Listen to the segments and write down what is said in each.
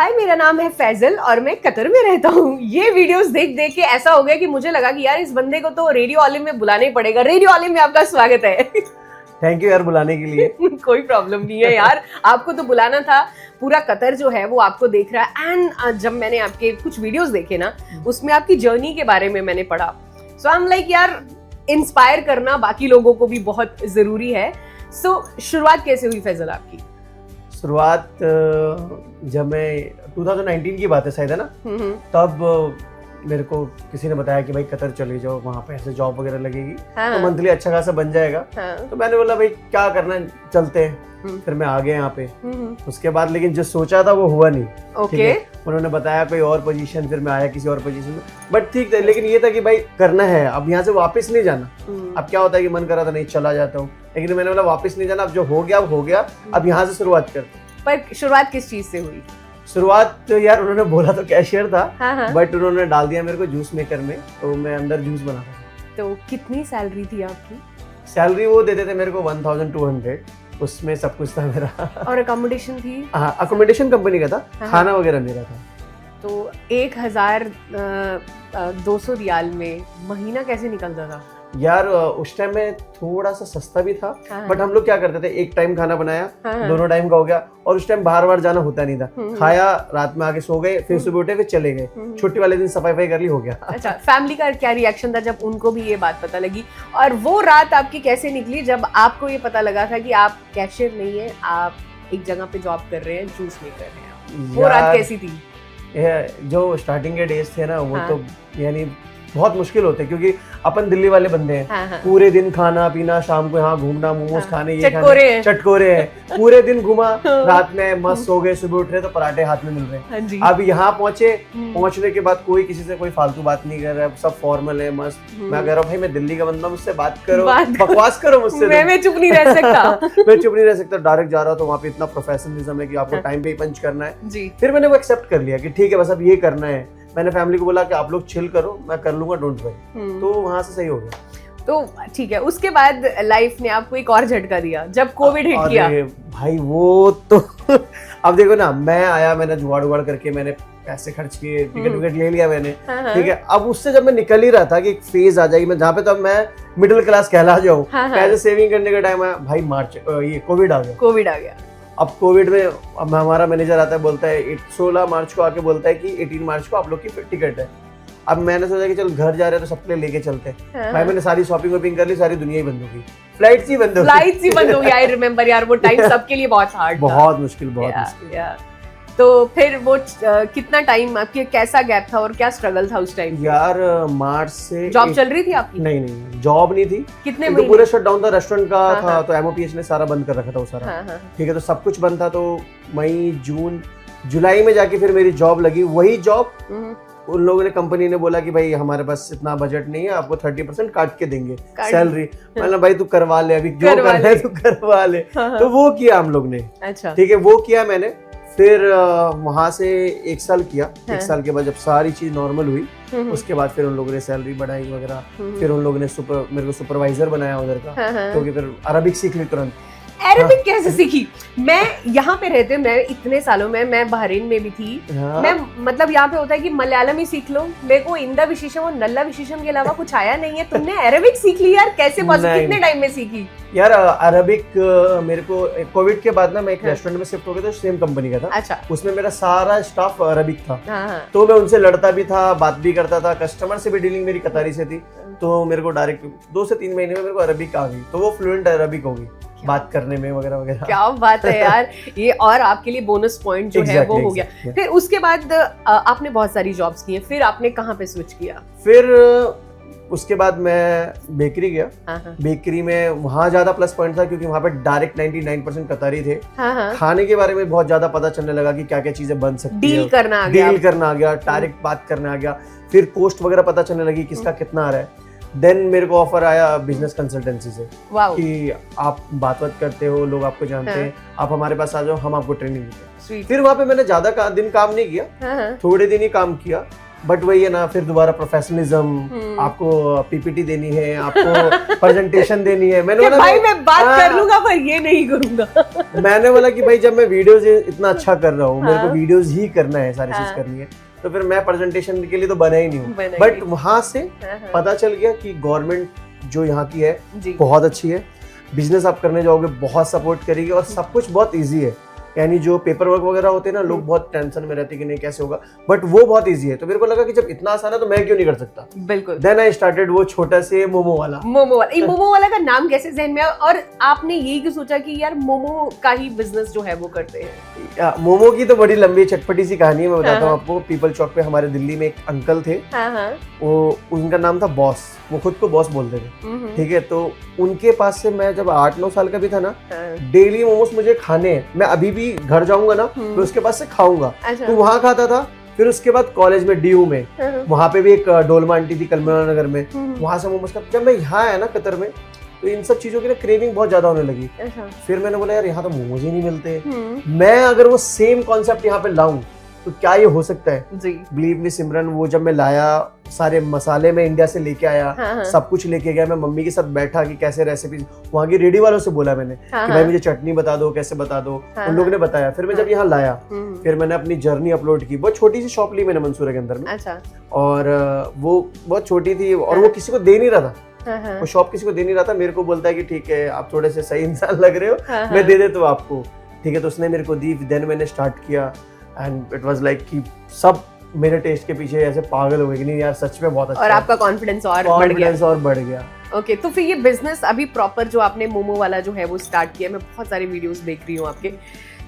हाय, मेरा नाम है फैजल और मैं कतर में रहता हूँ। ये वीडियोस देख देख के ऐसा हो गया कि मुझे लगा कि यार इस बंदे को तो रेडियो ऑलिव में बुलाना ही पड़ेगा। रेडियो ऑलिव में आपका स्वागत है। थैंक यू यार बुलाने के लिए। कोई प्रॉब्लम नहीं है यार, आपको तो बुलाना था। पूरा कतर जो है वो आपको देख रहा है। एंड जब मैंने आपके कुछ वीडियोस देखे ना, उसमें आपकी जर्नी के बारे में मैंने पढ़ा। सो आई एम लाइक यार, इंस्पायर करना बाकी लोगों को भी बहुत जरूरी है। सो शुरुआत कैसे हुई फैजल आपकी? शुरुआत जब मैं 2019 की बात है शायद, है ना, तब मेरे को किसी ने बताया कि भाई कतर चले जाओ, वहाँ पे ऐसे जॉब वगैरह लगेगी। तो मंथली अच्छा खासा बन जाएगा। तो मैंने बोला भाई क्या करना है, चलते हैं। फिर मैं आ गया यहाँ पे। उसके बाद लेकिन जो सोचा था वो हुआ नहीं। ठीक है, उन्होंने बताया कोई और पोजीशन, फिर मैं आया किसी और पोजीशन में, बट ठीक था। लेकिन ये था कि भाई करना है, अब यहाँ से वापस नहीं जाना। अब क्या होता है कि मन करा था नहीं चला जाता हूँ, लेकिन मैंने बोला वापस नहीं जाना, अब जो हो गया वो हो गया, अब यहाँ से शुरुआत करते। पर शुरुआत किस चीज से हुई? शुरुआत तो यार उन्होंने बोला तो कैशियर था, बट उन्होंने डाल दिया मेरे को जूस मेकर में, तो मैं अंदर जूस बनाता था। तो कितनी सैलरी थी आपकी? सैलरी वो देते थे मेरे को 1200, उसमें सब कुछ था मेरा। और अकोमोडेशन थी? हाँ, अकोमोडेशन कंपनी का था, खाना वगैरह मेरा था। तो 1200 रियाल में महीना कैसे निकलता था? यार उस टाइम में थोड़ा सा सस्ता भी था, बट हम लोग क्या करते थे, एक टाइम खाना बनाया, दोनों टाइम का हो गया। और उस टाइम बाहर जाना होता नहीं था, खाया, रात में आके सो गए, फिर सुबह उठे, फिर चले गए। छुट्टी वाले दिन सफाई कर ली, हो गया। अच्छा, फैमिली का क्या रिएक्शन था जब उनको भी ये बात पता लगी? और वो रात आपकी कैसे निकली जब आपको ये पता लगा था कि आप कैशियर नहीं है, आप एक जगह पे जॉब कर रहे हैं, जूस नहीं कर रहे हैं? वो रात कैसी थी? जो स्टार्टिंग के डेज थे ना, वो तो यानी बहुत मुश्किल होते, क्योंकि अपन दिल्ली वाले बंदे हैं। पूरे दिन खाना पीना, शाम को यहाँ घूमना, मोमोज खाने, ये चटकोरे हैं। पूरे दिन घुमा, रात में मस्त सो गए, सुबह उठ रहे तो पराठे हाथ में मिल रहे हैं। अब यहाँ पहुंचे, पहुंचने के बाद कोई किसी से कोई फालतू बात नहीं कर रहा है, सब फॉर्मल है, मस्त। मैं कह रहा हूँ भाई मैं दिल्ली का बंदा, मुझसे बात करो, बकवास करो मुझसे। मैं चुप नहीं रह सकता। मैं चुप नहीं रह सकता, डायरेक्ट जा रहा हूँ। तो वहाँ पे इतना प्रोफेशनलिज्म है कि आपको टाइम पे ही पंच करना है। फिर मैंने वो एक्सेप्ट कर लिया कि ठीक है बस अब ये करना है। मैंने फैमिली को बोला कि आप लोग चिल करो, मैं कर लूंगा, डोंट वरी। तो वहां से सही हो गया। तो ठीक है, उसके बाद लाइफ ने आपको एक और झटका दिया जब कोविड हिट किया। भाई वो तो अब देखो ना, मैं आया, मैंने जुगाड़ उगाड़ करके मैंने पैसे खर्च किए, टिकट विकेट ले लिया मैंने। ठीक है, अब उससे जब मैं निकल ही रहा था कि एक फेज आ जाएगी मैं जहाँ पे, तब मैं मिडिल क्लास कहला जाऊँ, पैसे सेविंग करने का टाइम आया, भाई मार्च ये कोविड आ गया। अब कोविड में अब हमारा मैनेजर आता है, बोलता है 16 मार्च को आके बोलता है कि 18 मार्च को आप लोग की टिकट है। अब मैंने सोचा कि चल घर जा रहे हैं तो सबके लिए लेके चलते हैं। भाई मैंने सारी शॉपिंग वॉपिंग कर ली, सारी दुनिया ही बंद हो गई, फ्लाइट्स ही बंद हो गई। आई रिमेम्बर यार, वो टाइम सबके लिए बहुत हार्ड था, बहुत मुश्किल। तो फिर वो कितना टाइम आपके, कैसा गैप था और क्या स्ट्रगल था उस टाइम? यार मार्च से जॉब चल रही थी आपकी? नहीं, जॉब नहीं थी। कितने महीने? तो पूरा शट डाउन था, रेस्टोरेंट का था, तो एमओपीएच ने सारा बंद कर रखा था वो सारा। ठीक है, तो सब कुछ बंद था। तो मई, जून, जुलाई में जाके फिर मेरी जॉब लगी। वही जॉब उन लोगों ने, कंपनी ने बोला कि भाई हमारे पास इतना बजट नहीं है, आपको 30% काट के देंगे सैलरी। मैंने भाई तू करवा ले, अभी जो करना है तू करवा ले। तो वो किया हम लोग ने। अच्छा, ठीक है, वो किया मैंने। फिर वहां से 1 साल किया। 1 साल के बाद जब सारी चीज नॉर्मल हुई, उसके बाद फिर उन लोगों ने सैलरी बढ़ाई वगैरह। फिर उन लोगों ने मेरे को सुपरवाइजर बनाया उधर का, क्योंकि फिर अरबिक सीख ली तुरंत। अरबिक कैसे सीखी? मैं यहाँ पे रहते, मैं इतने सालों में, मैं बहरीन में भी थी। मैं मतलब यहाँ पे होता है कि मलयालम ही सीख लो, मेरे को इंदा विशेषम और नल्ला विशेषम के अलावा कुछ आया नहीं है। तुमने अरबिक सीख ली यार, कैसे पॉसिबल? कितने टाइम में सीखी? यार अरबिक मेरे को कोविड के बाद ना, मैं एक रेस्टोरेंट में शिफ्ट हो गया था, सेम कंपनी का था। अच्छा। उसमें मेरा सारा स्टाफ अरबिक था। तो मैं उनसे लड़ता भी था, बात भी करता था, कस्टमर से भी डीलिंग मेरी कतारी से थी। तो मेरे को डायरेक्ट 2 से 3 महीने में मेरे को अरबिक आ गई, तो वो फ्लुएंट अरबिक हो गई बात करने में वगैरह वगैरह। क्या बात है यार, ये और आपके लिए बोनस पॉइंट जो है वो हो गया। फिर उसके बाद आपने बहुत सारी जॉब्स की हैं, फिर आपने कहाँ पे स्विच किया? फिर उसके बाद मैं बेकरी गया। बेकरी में वहाँ ज्यादा प्लस पॉइंट था, क्योंकि वहाँ पे डायरेक्ट 99% कतारी थे। खाने के बारे में बहुत ज्यादा पता चलने लगा कि क्या क्या चीजें बन सकती है, डील करना आ गया, डायरेक्ट बात करने आ गया। फिर पोस्ट वगैरह पता चलने लगी किसका कितना आ रहा है। देन मेरे को ऑफर आया बिजनेस कंसल्टेंसी से कि आप बात करते हो, लोग आपको जानते हैं, आप हमारे पास आ जाओ, हम आपको ट्रेनिंग देते हैं। फिर वहाँ पे मैंने ज्यादा दिन काम नहीं किया, थोड़े दिन ही काम किया। बट वही है ना, फिर दोबारा प्रोफेशनलिज्म, आपको पीपीटी देनी है, आपको प्रेजेंटेशन देनी है। मैंने बोला भाई मैं बात कर लूंगा पर ये नहीं करूंगा। मैंने बोला कि भाई जब मैं वीडियोस इतना अच्छा कर रहा हूँ, मेरे को वीडियोस ही करना है, सारी चीज करनी है, तो फिर मैं प्रेजेंटेशन के लिए तो बना ही नहीं हूँ। बट वहां से पता चल गया कि गवर्नमेंट जो यहाँ की है बहुत अच्छी है, बिजनेस आप करने जाओगे बहुत सपोर्ट करेगी और सब कुछ बहुत ईजी है। यानी जो पेपर वर्क वगैरह होते हैं ना, लोग बहुत टेंशन में रहते हैं कि नहीं कैसे होगा, बट वो बहुत इजी है। तो मेरे को लगा कि जब इतना आसान है तो मैं क्यों नहीं कर सकता। बिल्कुल। देन आई स्टार्टेड वो छोटा से मोमो वाला। ये मोमो वाला का नाम कैसे जहन में आया और आपने यही क्यों सोचा कि यार मोमो का ही बिजनेस जो है वो करते हैं? मोमो की तो बड़ी लंबी चटपटी सी कहानी है, मैं बताता हूँ आपको। पीपल चौक पे हमारे दिल्ली में एक अंकल थे, वो उनका नाम था बॉस, वो खुद को बॉस बोलते थे, ठीक है। तो उनके पास से मैं जब 8-9 साल का भी था ना, डेली मोमोज मुझे खाने हैं। मैं अभी भी घर जाऊंगा ना, मैं उसके पास से खाऊंगा। तो वहां खाता था। फिर उसके बाद कॉलेज में डीयू में, वहां पे भी एक डोलमा आंटी थी कलमना नगर में, वहां से मोमोज का। जब मैं यहाँ आया ना कतर में, तो इन सब चीजों की ना क्रेविंग बहुत ज्यादा होने लगी। फिर मैंने बोला यार यहाँ तो मोमोज ही नहीं मिलते, मैं अगर वो सेम कॉन्सेप्ट यहाँ पे लाऊं तो क्या ये हो सकता है जी। बिलीव मी सिमरन, वो जब मैं लाया, सारे मसाले मैं इंडिया से लेके आया, सब कुछ लेके गया। मैं मम्मी के साथ बैठा कि कैसे रेसिपी, वहाँ की रेडी वालों से बोला मैंने कि भाई मुझे चटनी बता दो, कैसे बता दो। उन लोगों ने बताया। फिर मैं जब यहाँ लाया, फिर मैंने अपनी जर्नी अपलोड की। बहुत छोटी सी शॉप ली मैंने मंसूरा के अंदर में, और वो बहुत छोटी थी और वो किसी को दे नहीं रहा था। वो शॉप किसी को दे नहीं रहा था। मेरे को बोलता है कि ठीक है आप थोड़े से सही इंसान लग रहे हो, मैं दे देता हूँ आपको, ठीक है। तो उसने मेरे को दी। देन मैंने स्टार्ट किया एंड इट वाज लाइक कि सब मेरे टेस्ट के पीछे ऐसे पागल हो गए कि नहीं यार सच में बहुत अच्छा। और आपका कॉन्फिडेंस और बढ़ गया। ओके, तो फिर ये बिजनेस अभी प्रॉपर जो आपने मोमो वाला जो है वो स्टार्ट किया, मैं बहुत सारे वीडियोस देख रही हूँ आपके।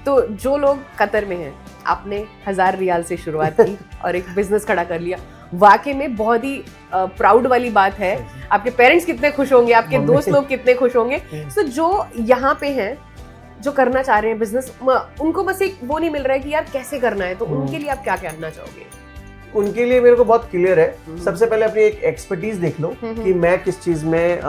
तो जो लोग कतर में हैं, आपने 1000 रियाल से शुरुआत की और एक बिजनेस खड़ा कर लिया, वाकई में बहुत ही प्राउड वाली बात है। आपके पेरेंट्स कितने खुश होंगे, आपके दोस्त लोग कितने खुश होंगे। तो जो यहाँ पे हैं, जो करना चाह रहे हैं बिजनेस, उनको बस एक वो नहीं मिल रहा है कि यार कैसे करना है, तो उनके लिए आप क्या कहना चाहोगे? उनके लिए मेरे को बहुत क्लियर है। सबसे पहले अपनी एक एक्सपर्टीज देख लो कि मैं किस चीज में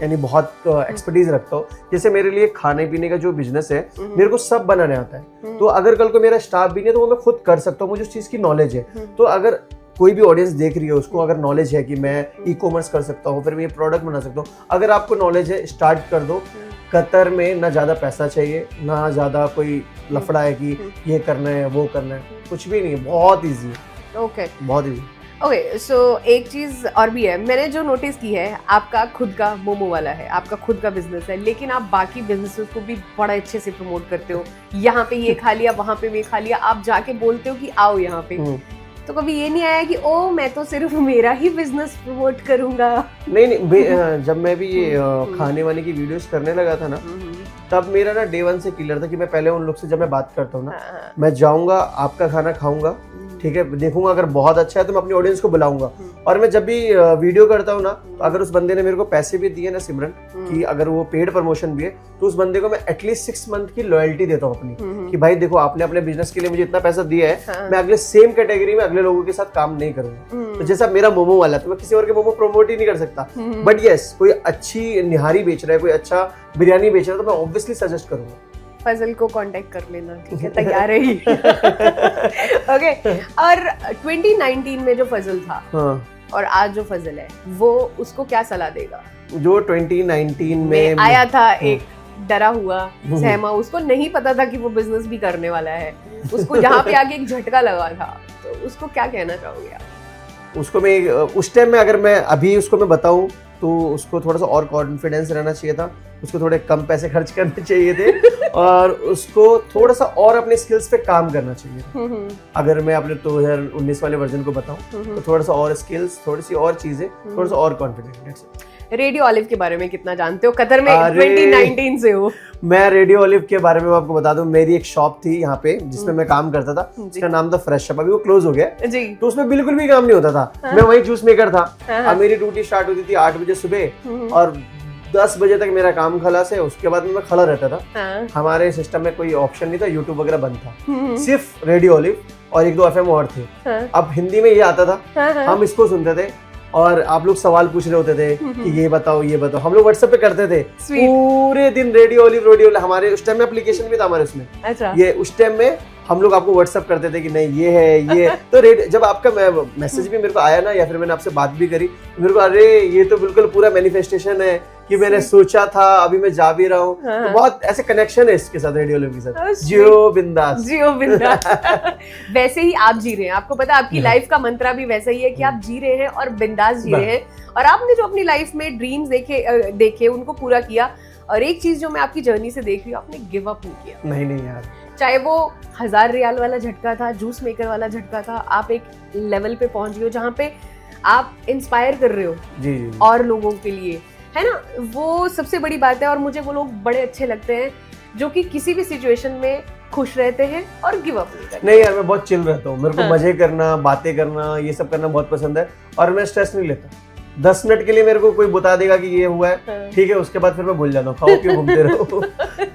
यानी बहुत एक्सपर्टीज रखता हूँ। जैसे मेरे लिए खाने पीने का जो बिजनेस है, मेरे को सब बनाने आता है। तो अगर कल को मेरा स्टाफ भी नहीं है तो वो मैं खुद कर सकता हूँ, मुझे उस चीज की नॉलेज है। तो अगर कोई भी ऑडियंस देख रही है, उसको अगर नॉलेज है कि मैं ई कॉमर्स कर सकता हूँ, फिर मैं ये प्रोडक्ट बना सकता हूँ, अगर आपको नॉलेज है स्टार्ट कर दो। कतर में ना ज्यादा पैसा चाहिए, ना ज्यादा कोई लफड़ा है कि ये करना है वो करना है, कुछ भी नहीं है, बहुत इजी है। ओके, बहुत इजी। ओके, सो एक चीज और भी है, मैंने जो नोटिस की है, आपका खुद का मोमो वाला है, आपका खुद का बिजनेस है, लेकिन आप बाकी बिजनेसेस को भी बड़ा अच्छे से प्रमोट करते हो। यहाँ पे ये खा लिया, वहाँ पे ये खा लिया, आप जाके बोलते हो कि आओ यहाँ पे। तो कभी ये नहीं आया कि ओ मैं तो सिर्फ मेरा ही बिजनेस प्रमोट करूंगा? नहीं, जब मैं भी ये खाने वाने की वीडियोस करने लगा था ना, तब मेरा ना डे 1 से क्लियर था कि मैं पहले उन लोग से जब मैं बात करता हूँ ना, मैं जाऊंगा, आपका खाना खाऊंगा, ठीक है, देखूंगा अगर बहुत अच्छा है तो मैं अपनी ऑडियंस को बुलाऊंगा। और मैं जब भी वीडियो करता हूँ ना, तो अगर उस बंदे ने मेरे को पैसे भी दिए ना सिमरन, कि अगर वो पेड प्रमोशन भी है, तो उस बंदे को मैं एटलीस्ट 6 मंथ की लॉयल्टी देता हूँ अपनी, कि भाई देखो आपने अपने बिजनेस के लिए मुझे इतना पैसा दिया है, मैं अगले सेम कैटेगरी में अगले लोगों के साथ काम नहीं करूंगा। तो जैसा मेरा मोमो वाला, तो मैं किसी और के मोमो प्रमोट ही नहीं कर सकता, बट यस कोई अच्छी निहारी बेच रहा है, कोई अच्छा बिरयानी बेच रहा है, तो मैं ऑब्वियसली सजेस्ट करूंगा। फजल को कांटेक्ट कर लेना, ठीक है, तैयार है ही। ओके, और 2019 में जो फजल था, हाँ, और आज जो फजल है, वो उसको क्या सलाह देगा? जो 2019 में आया था, एक डरा हुआ, सहमा, उसको नहीं पता था कि वो बिजनेस भी करने वाला है, उसको यहाँ पे आके एक झटका लगा था, तो उसको क्या कहना चाहोगे आप? उसको मैं उस टाइम में, अगर मैं अभी उसको मैं बताऊं तो उसको थोड़ा सा और कॉन्फिडेंस रहना चाहिए था, उसको थोड़े कम पैसे खर्च करने चाहिए थे और उसको थोड़ा सा और अपने स्किल्स पे काम करना चाहिए। अगर मैं अपने 2019 वाले वर्जन को बताऊं तो थोड़ा सा और स्किल्स, थोड़ी सी और चीजें, थोड़ा सा और कॉन्फिडेंस। रेडियो ऑलिव के बारे में कितना जानते हो? कतर में 2019 से हो। मैं रेडियो ऑलिव के बारे में आपको बता दूं, मेरी एक शॉप थी यहाँ पे जिसमें मैं काम करता था, जिसका नाम था फ्रेश अप, अभी वो क्लोज हो गया जी। तो उसमें बिल्कुल भी काम नहीं होता था, मैं वही जूस मेकर था। अब मेरी ड्यूटी स्टार्ट होती थी 8 बजे सुबह और 10 बजे तक मेरा काम खलास है, उसके बाद में मैं खड़ा रहता था। हमारे सिस्टम में कोई ऑप्शन नहीं था, यूट्यूब वगैरह बंद था, सिर्फ रेडियो ऑलिव और 1-2 FM और थे। अब हिंदी में ये आता था, हम इसको सुनते थे और आप लोग सवाल पूछ रहे होते थे कि ये बताओ ये बताओ, हम लोग व्हाट्सएप पे करते थे पूरे दिन। रेडियो ऑलिव हमारे उस टाइम में एप्लीकेशन भी था हमारे उसमें। अच्छा। ये उस टाइम में हम लोग आपको व्हाट्सअप करते थे कि नहीं ये है ये तो जब आपका मैसेज भी मेरे को आया ना या फिर मैंने आपसे बात भी करी मेरे को अरे ये तो बिल्कुल पूरा मैनिफेस्टेशन है कि मैंने सोचा था अभी मैं जा भी रहा हूँ। तो बहुत ऐसे कनेक्शन है इसके साथ, रेडियो लाइव के साथ। जियो बिंदास, जियो बिंदास। वैसे ही आप जी रहे हैं, आपको पता है आपकी लाइफ का मंत्रा भी वैसा ही है कि आप जी रहे हैं और बिंदास जी रहे हैं, और आपने जो अपनी लाइफ में ड्रीम्स देखे उनको पूरा किया। और एक चीज जो मैं आपकी जर्नी से देख रही हूँ, आपने गिव अप नहीं किया। नहीं यार, चाहे वो 1000 रियाल वाला झटका था, जूस मेकर वाला झटका था, आप एक लेवल पे पहुंच गए हो जहाँ पे आप इंस्पायर कर रहे हो जी। और लोगों के लिए, है ना, वो सबसे बड़ी बात है। और मुझे वो लोग बड़े अच्छे लगते हैं जो कि किसी भी सिचुएशन में खुश रहते हैं और गिव अप नहीं करते। नहीं यार, मैं बहुत चिल रहता हूँ, मेरे को मजे करना, बातें करना, ये सब करना बहुत पसंद है और मैं स्ट्रेस नहीं लेता। 10 मिनट के लिए मेरे को कोई बता देगा कि ये हुआ है, ठीक है, उसके बाद फिर मैं भूल जाता हूँ, खाओ क्यों घूमते रहो।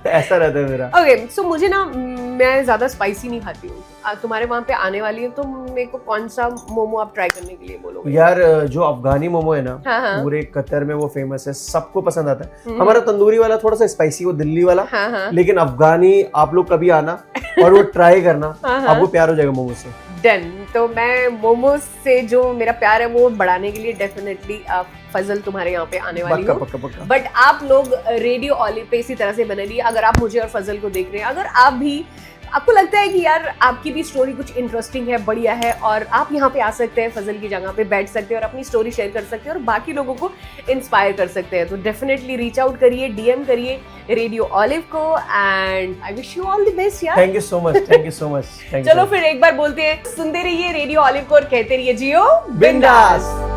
ऐसा रहता है मेरा। ओके, सो मुझे ना, मैं ज्यादा स्पाइसी नहीं खाती हूँ, तुम्हारे वहाँ पे आने वाली है तो मेरे को कौन सा मोमो आप ट्राई करने के लिए बोलोगे? यार जो अफगानी मोमो है ना, पूरे कतर में वो फेमस है, सबको पसंद आता है। हमारा तंदूरी वाला थोड़ा सा स्पाइसी, वो दिल्ली वाला, लेकिन अफगानी आप लोग कभी आना और वो ट्राई करना, आपको प्यार हो जाएगा मोमो से। डन। तो मैं मोमोज से जो मेरा प्यार है वो बढ़ाने के लिए डेफिनेटली फजल तुम्हारे यहाँ पे आने वाली हूँ। बट आप लोग रेडियो ऑलिव पे इसी तरह से बने रहिए। अगर आप मुझे और फजल को देख रहे हैं, अगर आप भी, आपको लगता है कि यार आपकी भी स्टोरी कुछ इंटरेस्टिंग है, बढ़िया है, और आप यहाँ पे आ सकते हैं, फजल की जगह पे बैठ सकते हैं और अपनी स्टोरी शेयर कर सकते हैं और बाकी लोगों को इंस्पायर कर सकते हैं, तो डेफिनेटली रीच आउट करिए, डीएम करिए रेडियो ऑलिव को। And I wish you all the best यार। Thank you so much, thank you so much. चलो फिर एक बार बोलते हैं, सुनते रहिए रेडियो ऑलिव को और कहते रहिए जियो बिंदास।